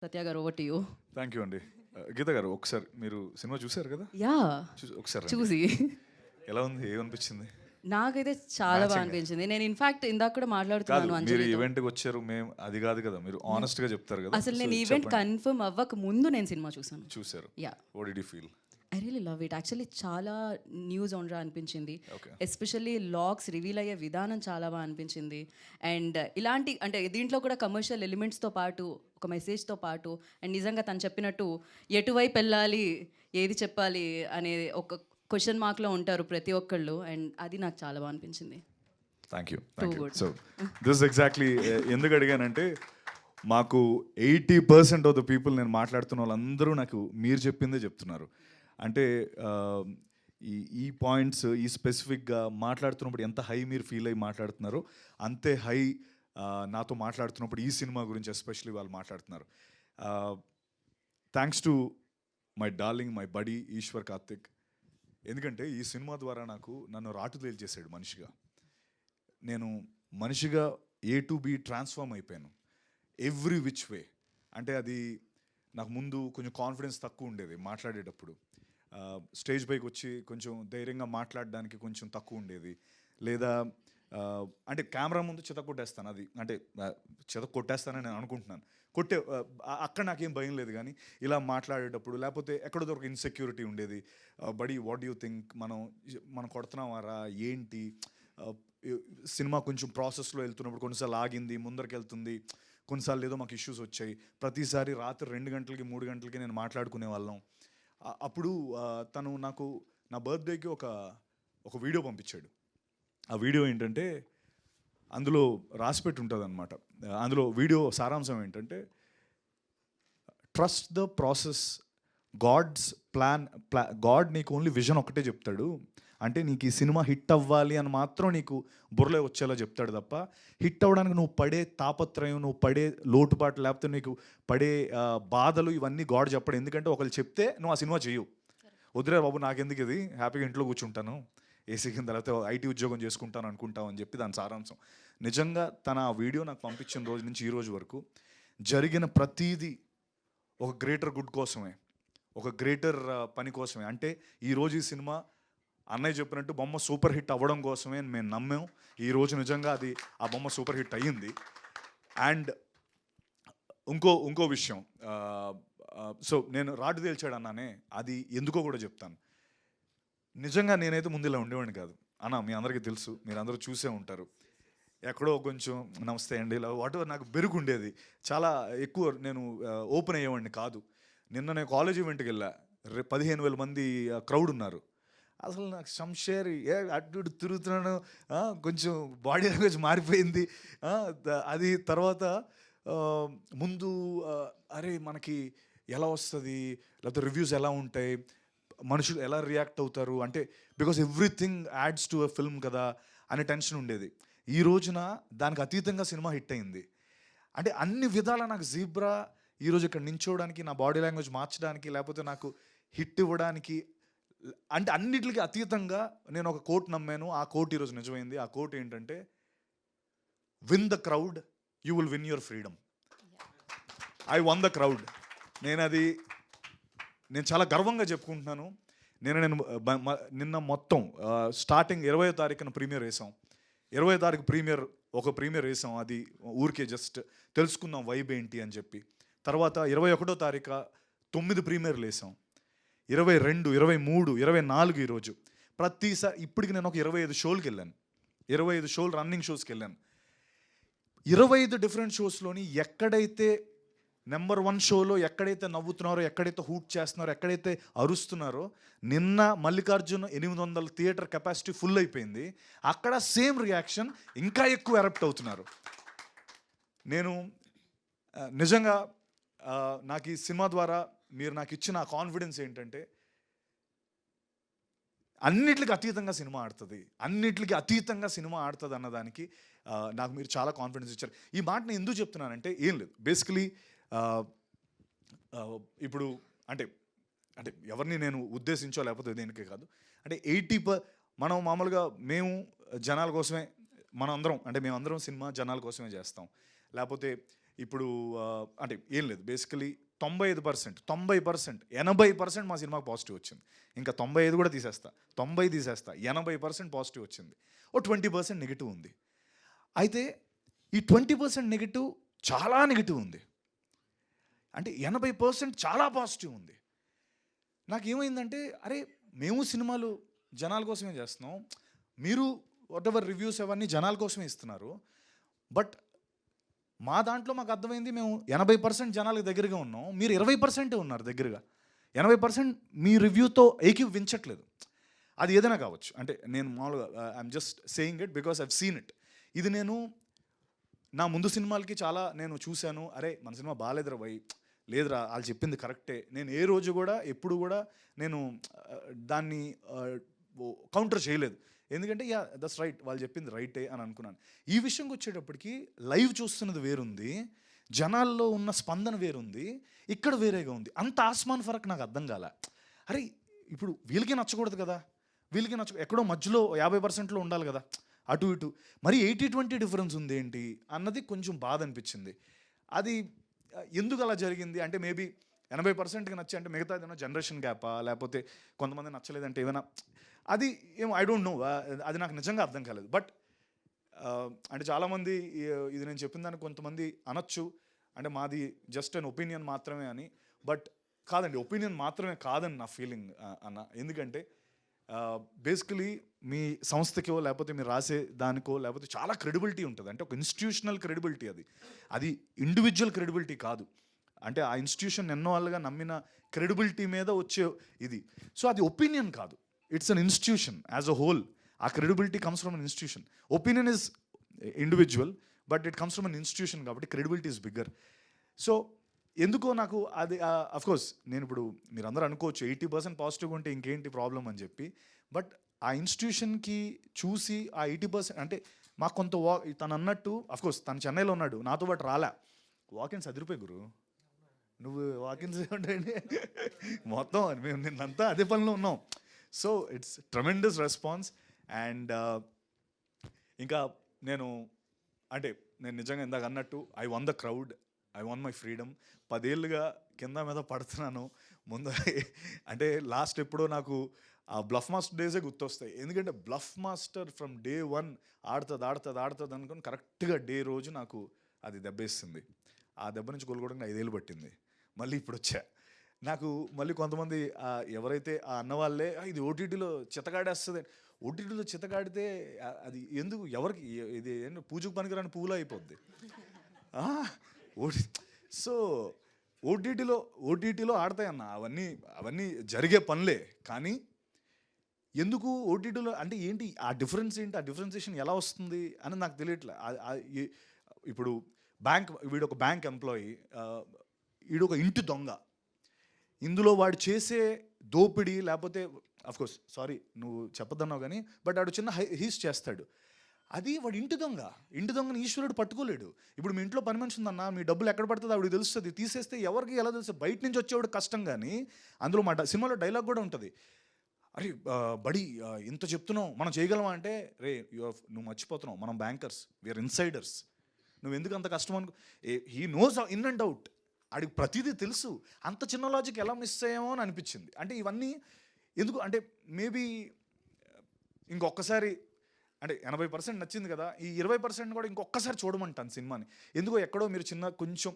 సత్య గారు, over to you. Thank you అండి. గీత గారు, ఒకసారి మీరు సినిమా చూసారు కదా? యా, ఒకసారి రండి. చూసి ఎలా ఉంది, ఏమనిపించింది? నాకైతే చాలా బాగా Matching. అనిపించింది. నేను ఇన్ఫాక్ట్ ఇందాక కూడా కాదు, మాట్లాడుతున్నాను మీరు అంజలితో. ఈవెంట్కి వచ్చారు, మేము అది కాదు కదా, మీరు ఆనెస్ట్ గా చెప్తారు కదా. అసలు నేను So, ఈవెంట్ చెప్పండి. కన్ఫర్మ్ అవ్వక ముందు నేను సినిమా చూసాను. చూసారు. Yeah, what did you feel? I really love it. Actually చాలా న్యూస్ ఆన్రా అనిపించింది. Okay. ఎస్పెషల్లీ లాగ్స్ రివీల్ అయ్యే విధానం చాలా బాగా అనిపించింది. అండ్ ఇలాంటి అంటే దీంట్లో కూడా కమర్షియల్ ఎలిమెంట్స్తో పాటు ఒక మెసేజ్తో పాటు అండ్ నిజంగా తను చెప్పినట్టు ఎటువైపు వెళ్ళాలి, ఏది చెప్పాలి అనే ఒక క్వశ్చన్ మార్క్లో ఉంటారు ప్రతి ఒక్కళ్ళు. అండ్ అది నాకు చాలా బాగా అనిపించింది. Thank you. good. So this exactly ఎందుకు అడిగానంటే, మాకు 80% ఆఫ్ ద పీపుల్ నేను మాట్లాడుతున్న వాళ్ళందరూ నాకు మీరు చెప్పిందే చెప్తున్నారు. అంటే ఈ పాయింట్స్ ఈ స్పెసిఫిక్గా మాట్లాడుతున్నప్పుడు ఎంత హై మీరు ఫీల్ అయ్యి మాట్లాడుతున్నారో అంతే హై నాతో మాట్లాడుతున్నప్పుడు ఈ సినిమా గురించి ఎస్పెషల్లీ వాళ్ళు మాట్లాడుతున్నారు. Thanks to my darling, my buddy Eshwar Karthik. ఎందుకంటే ఈ సినిమా ద్వారా నన్ను రాటుదేలు చేశాడు మనిషిగా. నేను మనిషిగా A to B ట్రాన్స్ఫార్మ్ అయిపోయాను ఎవ్రీ విచ్ వే. అంటే అది నాకు ముందు కొంచెం కాన్ఫిడెన్స్ తక్కువ ఉండేది మాట్లాడేటప్పుడు. స్టేజ్ పైకి వచ్చి కొంచెం ధైర్యంగా మాట్లాడడానికి కొంచెం తక్కువ ఉండేది. లేదా అంటే కెమెరా ముందు చిత కొట్టేస్తాను, అది అంటే చిత కొట్టేస్తానని నేను అనుకుంటున్నాను. అక్కడ నాకేం భయం లేదు, కానీ ఇలా మాట్లాడేటప్పుడు లేకపోతే ఎక్కడో దొరక ఇన్సెక్యూరిటీ ఉండేది. బడీ వాట్ యూ థింక్, మనం కొడుతున్నావారా ఏంటి? సినిమా కొంచెం ప్రాసెస్లో వెళ్తున్నప్పుడు కొన్నిసార్లు ఆగింది, ముందరికి వెళ్తుంది, కొన్నిసార్లు ఏదో మాకు ఇష్యూస్ వచ్చాయి. ప్రతిసారి రాత్రి 2 గంటలకి 3 గంటలకి నేను మాట్లాడుకునే వాళ్ళం. అప్పుడు తను నాకు నా బర్త్డేకి ఒక వీడియో పంపించాడు. ఆ వీడియో ఏంటంటే అందులో రాసిపెట్టి ఉంటుంది అనమాట. అందులో వీడియో సారాంశం ఏంటంటే, trust the process, God's plan. God నీకు ఓన్లీ విజన్ ఒకటే చెప్తాడు. అంటే నీకు ఈ సినిమా హిట్ అవ్వాలి అని మాత్రం నీకు బుర్రలో వచ్చేలా చెప్తాడు తప్ప, హిట్ అవ్వడానికి నువ్వు పడే తాపత్రయం, నువ్వు పడే లోటుపాటు, లేకపోతే నీకు పడే బాధలు ఇవన్నీ గాడ్ చెప్పడు. ఎందుకంటే ఒకళ్ళు చెప్తే నువ్వు ఆ సినిమా చేయవు. వదిలే బాబు, నాకెందుకు ఇది, హ్యాపీగా ఇంట్లో కూర్చుంటాను ఏసీ కింద, లేకపోతే ఐటీ ఉద్యోగం చేసుకుంటాను అనుకుంటావు అని చెప్పి దాని సారాంశం. నిజంగా తన ఆ వీడియో నాకు పంపించిన రోజు నుంచి ఈ రోజు వరకు జరిగిన ప్రతీది ఒక గ్రేటర్ గుడ్ కోసమే, ఒక గ్రేటర్ పని కోసమే. అంటే ఈరోజు ఈ సినిమా అన్నయ్య చెప్పినట్టు బొమ్మ సూపర్ హిట్ అవ్వడం కోసమే అని మేము నమ్మాం. ఈరోజు నిజంగా ఆ బొమ్మ సూపర్ హిట్ అయ్యింది. అండ్ ఇంకో విషయం, సో నేను రాటు తేల్చాడు అన్నానే, అది ఎందుకో కూడా చెప్తాను. నిజంగా నేనైతే ముందు ఇలా ఉండేవాడిని కాదు అన్న, మీ అందరికీ తెలుసు, మీరు అందరూ చూసే ఉంటారు. ఎక్కడో కొంచెం నమస్తే అండి ఇలా వాట్ నాకు బెరుకు ఉండేది. చాలా ఎక్కువ నేను ఓపెన్ అయ్యేవాడిని కాదు. నిన్న నేను కాలేజ్ ఈవెంట్కి వెళ్ళా, 15,000 మంది క్రౌడ్ ఉన్నారు. అసలు నాకు శంషేర్ అటు ఇటు తిరుగుతున్నాను, కొంచెం బాడీ లాంగ్వేజ్ మారిపోయింది. అది తర్వాత ముందు అరే మనకి ఎలా వస్తుంది, లేకపోతే రివ్యూస్ ఎలా ఉంటాయి, మనుషులు ఎలా రియాక్ట్ అవుతారు, అంటే because everything ads to a film కదా అనే టెన్షన్ ఉండేది. ఈ రోజున దానికి అతీతంగా సినిమా హిట్ అయింది. అంటే అన్ని విధాలా నాకు జీబ్రా ఈరోజు ఇక్కడ నించోవడానికి, నా బాడీ లాంగ్వేజ్ మార్చడానికి, లేకపోతే నాకు హిట్ ఇవ్వడానికి, అంటే అన్నిటికీ అతీతంగా నేను ఒక కోట్ నమ్మాను. ఆ కోట్ ఈరోజు నిజమైంది. ఆ కోట్ ఏంటంటే, win the crowd, you will win your freedom. I one the crowd. నేను చాలా గర్వంగా చెప్పుకుంటున్నాను. నేను నిన్న మొత్తం స్టార్టింగ్ 20వ తారీఖున ప్రీమియర్ వేసాం. 20వ తారీఖు ప్రీమియర్ వేసాం. అది ఊరికే జస్ట్ తెలుసుకుందాం వైబ్ ఏంటి అని చెప్పి. తర్వాత 21వ తారీఖు 9 ప్రీమియర్లు వేసాం. 22, 23, 24 ఈరోజు. ప్రతిసారి ఇప్పటికి నేను ఒక 25 షోలకి వెళ్ళాను. 25 షోలు రన్నింగ్ షోస్కి వెళ్ళాను. 25 డిఫరెంట్ షోస్లోని ఎక్కడైతే నెంబర్ 1 షోలో ఎక్కడైతే నవ్వుతున్నారో, ఎక్కడైతే హూట్ చేస్తున్నారో, ఎక్కడైతే అరుస్తున్నారో, నిన్న మల్లికార్జున 800 థియేటర్ కెపాసిటీ ఫుల్ అయిపోయింది. అక్కడ సేమ్ రియాక్షన్, ఇంకా ఎక్కువ ఎరప్ట్ అవుతున్నారు. నేను నిజంగా నాకు ఈ సినిమా ద్వారా మీరు నాకు ఇచ్చిన కాన్ఫిడెన్స్ ఏంటంటే, అన్నిటికీ అతీతంగా సినిమా ఆడుతుంది అన్నదానికి నాకు మీరు చాలా కాన్ఫిడెన్స్ ఇచ్చారు. ఈ మాట నేను ఎందుకు చెప్తున్నానంటే, ఏం లేదు, బేసికలీ ఇప్పుడు అంటే ఎవరిని నేను ఉద్దేశించో లేకపోతే దేనికే కాదు, అంటే మనం మామూలుగా మేము జనాల కోసమే, మేమందరం సినిమా జనాల కోసమే చేస్తాం. లేకపోతే ఇప్పుడు అంటే ఏం లేదు బేసికలీ 90%, 80% మా సినిమాకి పాజిటివ్ వచ్చింది. ఇంకా 95 కూడా తీసేస్తా, 90 తీసేస్తా, 80% పాజిటివ్ వచ్చింది. ఓ 20% నెగిటివ్ ఉంది. అయితే ఈ 20% నెగిటివ్ చాలా నెగిటివ్ ఉంది, అంటే 80% చాలా పాజిటివ్ ఉంది. నాకేమైందంటే అరే మేము సినిమాలు జనాల కోసమే చేస్తున్నాం, మీరు వాట్ ఎవర్ రివ్యూస్ అవన్నీ జనాల కోసమే ఇస్తున్నారు, బట్ మా దాంట్లో మాకు అర్థమైంది మేము 80% జనాలకు దగ్గరగా ఉన్నాం, మీరు 20% ఉన్నారు దగ్గరగా. 80% మీ రివ్యూతో ఏకీవించట్లేదు. అది ఏదైనా కావచ్చు, అంటే నేను మామూలుగా I'm just saying it because I've seen it. ఇది నేను నా ముందు సినిమాలకి చాలా నేను చూశాను, అరే మన సినిమా బాగాలేదురా భయ్, లేదురా వాళ్ళు చెప్పింది కరెక్టే. నేను ఏ రోజు కూడా ఎప్పుడు కూడా నేను దాన్ని కౌంటర్ చేయలేదు, ఎందుకంటే యా దట్స్ రైట్, వాళ్ళు చెప్పింది రైటే అని అనుకున్నాను. ఈ విషయంకి వచ్చేటప్పటికి లైవ్ చూస్తున్నది వేరుంది, జనాల్లో ఉన్న స్పందన వేరుంది, ఇక్కడ వేరేగా ఉంది. అంత ఆస్మాన్ ఫరక్ నాకు అర్థం కాల. అరే ఇప్పుడు వీళ్ళకి నచ్చకూడదు కదా, వీళ్ళకి ఎక్కడో మధ్యలో 50%లో ఉండాలి కదా, అటు ఇటు మరి 80-20 డిఫరెన్స్ ఉంది ఏంటి అన్నది కొంచెం బాధ అనిపించింది. అది ఎందుకు అలా జరిగింది అంటే మేబీ 80%కి నచ్చి అంటే మిగతా ఏదైనా జనరేషన్ గ్యాపా, లేకపోతే కొంతమంది నచ్చలేదంటే ఏమైనా, అది ఏమో ఐ డోంట్ నో, అది నాకు నిజంగా అర్థం కాలేదు. బట్ అంటే చాలామంది ఇది నేను చెప్పిన దానికి కొంతమంది అనొచ్చు అంటే మాది జస్ట్ అన్ ఒపీనియన్ మాత్రమే అని. బట్ కాదండి, ఒపీనియన్ మాత్రమే కాదని నా ఫీలింగ్ అన్న. ఎందుకంటే బేసికలీ మీ సంస్థకో లేకపోతే మీరు రాసే దానికో లేకపోతే చాలా క్రెడిబిలిటీ ఉంటుంది, అంటే ఒక ఇన్స్టిట్యూషనల్ క్రెడిబిలిటీ, అది ఇండివిజువల్ క్రెడిబిలిటీ కాదు, అంటే ఆ ఇన్స్టిట్యూషన్ ఎన్నో వాళ్ళుగా నమ్మిన క్రెడిబిలిటీ మీద వచ్చే ఇది. సో అది ఒపీనియన్ కాదు, it's an institution as a whole. ఆ credibility comes from an institution. Opinion is individual but it comes from an institution, కాబట్టి క్రెడిబిలిటీ ఇస్ బిగ్గర్. సో ఎందుకో నాకు అది అఫ్కోర్స్ నేను ఇప్పుడు మీరు అందరూ అనుకోవచ్చు 80% పాజిటివ్గా ఉంటే ఇంకేంటి ప్రాబ్లం అని చెప్పి, బట్ ఆ ఇన్స్టిట్యూషన్కి చూసి ఆ 80% అంటే మాకు కొంత తను అన్నట్టు అఫ్కోర్స్ తను చెన్నైలో ఉన్నాడు, నాతో పాటు రాలే, వాకిన్స్ అదిరిపోయి గురు, నువ్వు వాకిన్స్ ఉంటాయండి మొత్తం మేము నిన్నంతా అదే పనిలో ఉన్నాం. So it's tremendous response. And ఇంకా నేను అంటే నేను నిజంగా ఇందాక అన్నట్టు I one the crowd, I want my freedom. 10 ఏళ్ళుగా కింద మీద పడుతున్నాను. ముందు అంటే లాస్ట్ ఎప్పుడో నాకు ఆ బ్లఫ్ మాస్టర్ డేసే గుర్తొస్తాయి, ఎందుకంటే బ్లఫ్ మాస్టర్ ఫ్రమ్ డే 1 ఆడుతుంది అనుకుని కరెక్ట్గా డే రోజు నాకు అది దెబ్బేస్తుంది. ఆ దెబ్బ నుంచి కోలుకోవడానికి 5 ఏళ్ళు పట్టింది. మళ్ళీ ఇప్పుడు వచ్చా. నాకు మళ్ళీ కొంతమంది ఎవరైతే ఆ అన్నవాళ్ళే ఇది ఓటీటీలో చితగాడేస్తుంది, ఓటీటీలో చితగాడితే అది ఎందుకు ఎవరికి ఇది ఏంటి పూజకు పనికిరాని పువ్వులో అయిపోద్ది. సో ఓటీటీలో ఆడతాయన్న, అవన్నీ జరిగే పనులే, కానీ ఎందుకు ఓటీటీలో అంటే ఏంటి ఆ డిఫరెన్స్ ఏంటి, ఆ డిఫరెన్సియేషన్ ఎలా వస్తుంది అని నాకు తెలియట్లే. ఇప్పుడు వీడొక బ్యాంక్ ఎంప్లాయీ, వీడొక ఇంటి దొంగ, ఇందులో వాడు చేసే దోపిడీ లేకపోతే అఫ్కోర్స్ సారీ నువ్వు చెప్పదన్నావు కానీ బట్ వాడు చిన్న హీస్ చేస్తాడు, అది వాడు ఇంటి దొంగని ఈశ్వరుడు పట్టుకోలేడు. ఇప్పుడు మీ ఇంట్లో పని మనిషి ఉందన్న, మీ డబ్బులు ఎక్కడ పడుతుందో ఆవిడకి తెలుస్తుంది, తీసేస్తే ఎవరికి ఎలా తెలుస్తుంది, బయట నుంచి వచ్చేవాడు కష్టం. కానీ అందులో మా సినిమాలో డైలాగ్ కూడా ఉంటుంది, అరే బడి ఇంత చెప్తున్నావు మనం చేయగలమా అంటే, రే నువ్వు మర్చిపోతున్నావు, మనం బ్యాంకర్స్, వీఆర్ ఇన్సైడర్స్, నువ్వు ఎందుకు అంత కష్టం అనుకో, he knows in and out, ఆడికి ప్రతిదీ తెలుసు. అంత చిన్న లాజిక్ ఎలా మిస్ అయ్యామో అని అనిపించింది. అంటే ఇవన్నీ ఎందుకు అంటే మేబీ ఇంకొకసారి అంటే 80% నచ్చింది కదా, ఈ 20% కూడా ఇంకొకసారి చూడమంటాను సినిమాని. ఎందుకో ఎక్కడో మీరు చిన్న కొంచెం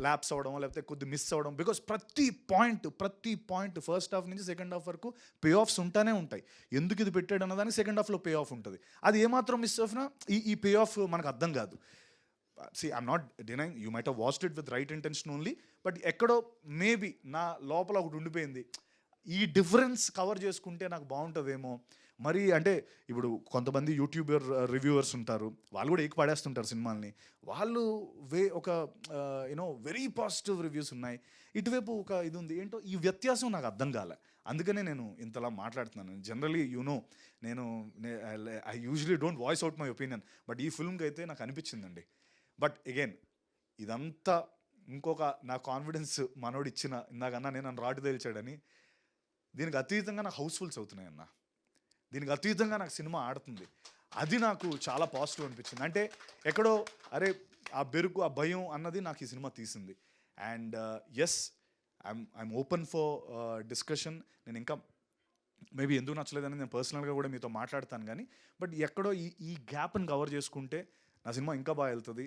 ల్యాప్స్ అవ్వడం లేకపోతే కొద్ది మిస్ అవ్వడం, బికాస్ ప్రతి పాయింట్ ఫస్ట్ హాఫ్ నుంచి సెకండ్ హాఫ్ వరకు పే ఆఫ్స్ ఉంటానే ఉంటాయి. ఎందుకు ఇది పెట్టాడు అన్నదానికి సెకండ్ హాఫ్లో పే ఆఫ్ ఉంటుంది. అది ఏమాత్రం మిస్ అయినా ఈ పే ఆఫ్ మనకు అర్థం కాదు. See, I'm not denying you might have watched it with right intention only, but ఎక్కడో మేబీ నా లోపల ఒకటి ఉండిపోయింది, ఈ డిఫరెన్స్ కవర్ చేసుకుంటే నాకు బాగుంటుందేమో. మరి అంటే ఇప్పుడు కొంతమంది యూట్యూబర్ రివ్యూవర్స్ ఉంటారు, వాళ్ళు కూడా ఏకి పడేస్తుంటారు సినిమాల్ని, వాళ్ళు ఒక వెరీ పాజిటివ్ రివ్యూస్ ఉన్నాయి, ఇటువైపు ఒక ఇది ఉంది, ఏంటో ఈ వ్యత్యాసం నాకు అర్థం కాలే. అందుకనే నేను ఇంతలా మాట్లాడుతున్నాను. జనరలీ నేను I usually don't voice out my opinion, but ఈ ఫిల్మ్కి అయితే నాకు అనిపించిందండి. బట్ అగైన్ ఇదంతా ఇంకొక నా కాన్ఫిడెన్స్ మనోడు ఇచ్చిన, ఇందాకన్నా నేను నన్ను రాటు తేల్చాడని, దీనికి అతీతంగా నాకు హౌస్ఫుల్స్ అవుతున్నాయి అన్న, దీనికి అతీతంగా నాకు సినిమా ఆడుతుంది, అది నాకు చాలా పాజిటివ్ అనిపించింది. అంటే ఎక్కడో అరే ఆ బెరుకు ఆ భయం అన్నది నాకు ఈ సినిమా తీసింది. And yes, I'm open for discussion. నేను ఇంకా మేబీ ఎందుకు నచ్చలేదని నేను పర్సనల్గా కూడా మీతో మాట్లాడతాను, కానీ బట్ ఎక్కడో ఈ గ్యాప్ని కవర్ చేసుకుంటే నా సినిమా ఇంకా బాగా వెళ్తుంది,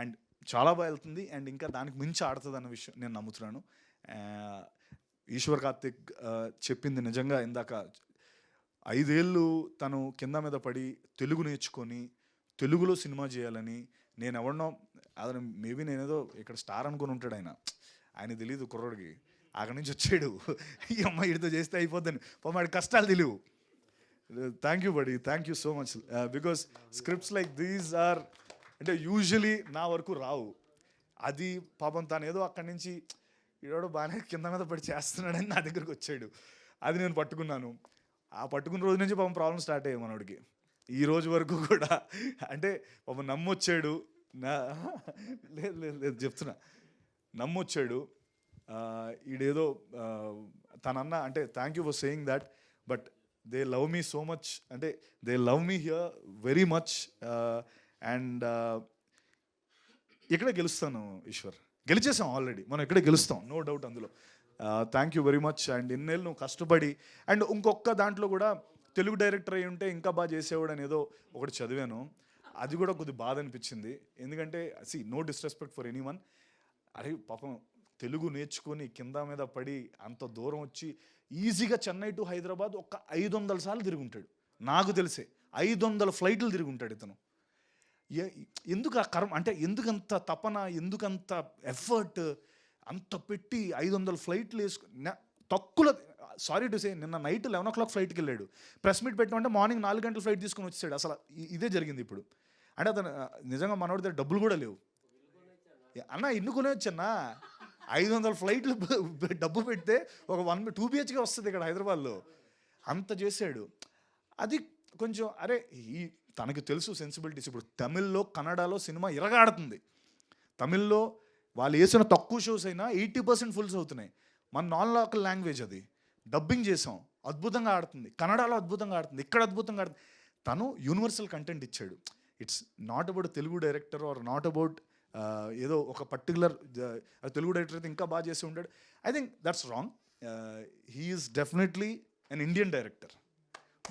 అండ్ చాలా బాగా వెళ్తుంది, అండ్ ఇంకా దానికి మించి ఆడుతుంది అన్న విషయం నేను నమ్ముతున్నాను. ఈశ్వర్ కార్తిక్ చెప్పింది నిజంగా ఇందాక 5 ఏళ్ళు తను కింద మీద పడి తెలుగు నేర్చుకొని తెలుగులో సినిమా చేయాలని, నేను ఎవరినో అతను మేబీ నేనేదో ఇక్కడ స్టార్ అనుకుని ఉంటాడు ఆయన తెలియదు కుర్రోడికి, అక్కడి నుంచి వచ్చాడు ఈ అమ్మాయి ఇడితో చేస్తే అయిపోద్దని, వాడి కష్టాలు తెలియవు. Thank you buddy, thank you so much, because scripts like these are అంటే యూజువలీ నా వరకు రావు. అది పాపం తను ఏదో అక్కడి నుంచి ఈడో బాగానే కింద మీద పడి చేస్తున్నాడని నా దగ్గరికి వచ్చాడు, అది నేను పట్టుకున్నాను. ఆ పట్టుకున్న రోజు నుంచి పాపం ప్రాబ్లం స్టార్ట్ అయ్యాయి మనోడికి ఈ రోజు వరకు కూడా. అంటే పాపం నమ్మొచ్చాడు, లేదు లేదు లేదు చెప్తున్నా, నమ్మొచ్చాడు. ఈడేదో తనన్న అంటే thank you for saying that, but they love me so much, అంటే they love me here very much. And ఇక్కడే గెలుస్తాను ఈశ్వర్, గెలిచేసాం ఆల్రెడీ, మనం ఇక్కడే గెలుస్తాం, నో డౌట్ అందులో. Thank you very much. And ఇన్నేళ్ళు నువ్వు కష్టపడి, అండ్ ఇంకొక దాంట్లో కూడా తెలుగు డైరెక్టర్ అయి ఉంటే ఇంకా బాగా చేసేవాడు అని ఏదో ఒకటి చదివాను, అది కూడా కొద్దిగా బాధ అనిపించింది. ఎందుకంటే no disrespect for anyone, అరే పాపం తెలుగు నేర్చుకొని కింద మీద పడి అంత దూరం వచ్చి ఈజీగా చెన్నై టు హైదరాబాద్ ఒక 500 సార్లు తిరిగి ఉంటాడు, నాకు తెలిసే 500 ఫ్లైట్లు తిరిగి ఉంటాడు ఇతను. ఎందుకు ఆ కర్మ, అంటే ఎందుకంత తపన, ఎందుకంత ఎఫర్ట్, అంత పెట్టి 500 ఫ్లైట్లు వేసుకుని తక్కువ. సారీ టు సే, నిన్న నైట్ 11 o'clock ఫ్లైట్కి వెళ్ళాడు, ప్రెస్ మీట్ పెట్టమంటే మార్నింగ్ 4 గంటల ఫ్లైట్ తీసుకొని వచ్చాడు. అసలు ఇదే జరిగింది ఇప్పుడు. అంటే అతను నిజంగా మనోడి దగ్గర డబ్బులు కూడా లేవు అన్న, ఇన్ని కొనేవచ్చన్నా 500 ఫ్లైట్లు డబ్బు పెడితే ఒక 2 BHK వస్తుంది ఇక్కడ హైదరాబాద్లో, అంత చేశాడు. అది కొంచెం అరే తనకి తెలుసు సెన్సిబిలిటీస్. ఇప్పుడు తమిళ్లో కన్నడలో సినిమా ఇరగాడుతుంది, తమిళ్లో వాళ్ళు వేసిన తక్కువ షోస్ అయినా 80% ఫుల్స్ అవుతున్నాయి. మన నాన్ లోకల్ లాంగ్వేజ్, అది డబ్బింగ్ చేసాం, అద్భుతంగా ఆడుతుంది, కన్నడలో అద్భుతంగా ఆడుతుంది, ఇక్కడ అద్భుతంగా ఆడుతుంది. తను యూనివర్సల్ కంటెంట్ ఇచ్చాడు. It's not about Telugu director or not about ఏదో ఒక పర్టికులర్ తెలుగు డైరెక్టర్ అయితే ఇంకా బాగా చేసి ఉంటాడు. I think that's wrong. He is definitely an Indian director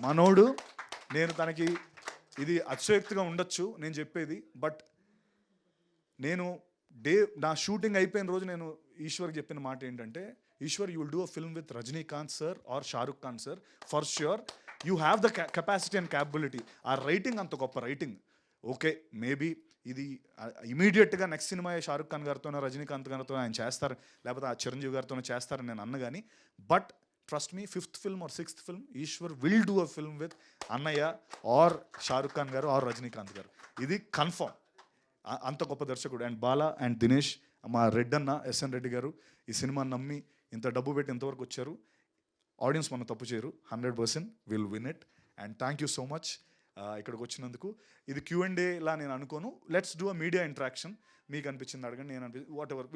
మనోడు. నేను తనకి ఇది అతిశయోక్తిగా ఉండొచ్చు నేను చెప్పేది, బట్ నేను నా షూటింగ్ అయిపోయిన రోజు నేను ఈశ్వర్కి చెప్పిన మాట ఏంటంటే, Eshwar, you will do a film with Rajinikanth sir or Shahrukh Khan sir, for sure you have the capacity and capability. ఆ రైటింగ్ అంత గొప్ప రైటింగ్. ఓకే, మేబీ ఇది ఇమీడియట్గా నెక్స్ట్ సినిమా షారుఖ్ ఖాన్ గారితోనో రజనీకాంత్ గారితో ఆయన చేస్తారు, లేకపోతే ఆ చిరంజీవి గారితోనో చేస్తారని నేను అన్న, కానీ but trust me, 5th film or 6th film Eshwar will do a film with అన్నయ్య ఆర్ షారుఖ్ ఖాన్ గారు ఆర్ రజనీకాంత్ గారు, ఇది కన్ఫర్మ్. అంత గొప్ప దర్శకుడు. అండ్ బాలా అండ్ దినేష్, మా రెడ్డన్న SN రెడ్డి గారు ఈ సినిమాని నమ్మి ఇంత డబ్బు పెట్టి ఇంతవరకు వచ్చారు. ఆడియన్స్ మనం తప్పు చేయరు, 100% will win it. And thank you so much ఇక్కడికి వచ్చినందుకు. ఇది Q&A లా నేను అనుకోను, let's do a media interaction. మీకు అనిపించింది అడగండి, నేను అనిపించింది వాట్ ఎవర్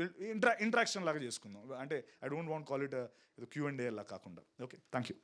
ఇంటరాక్షన్ లాగా చేసుకుందాం. అంటే I don't want call it Q&A లా కాకుండా. Okay, thank you.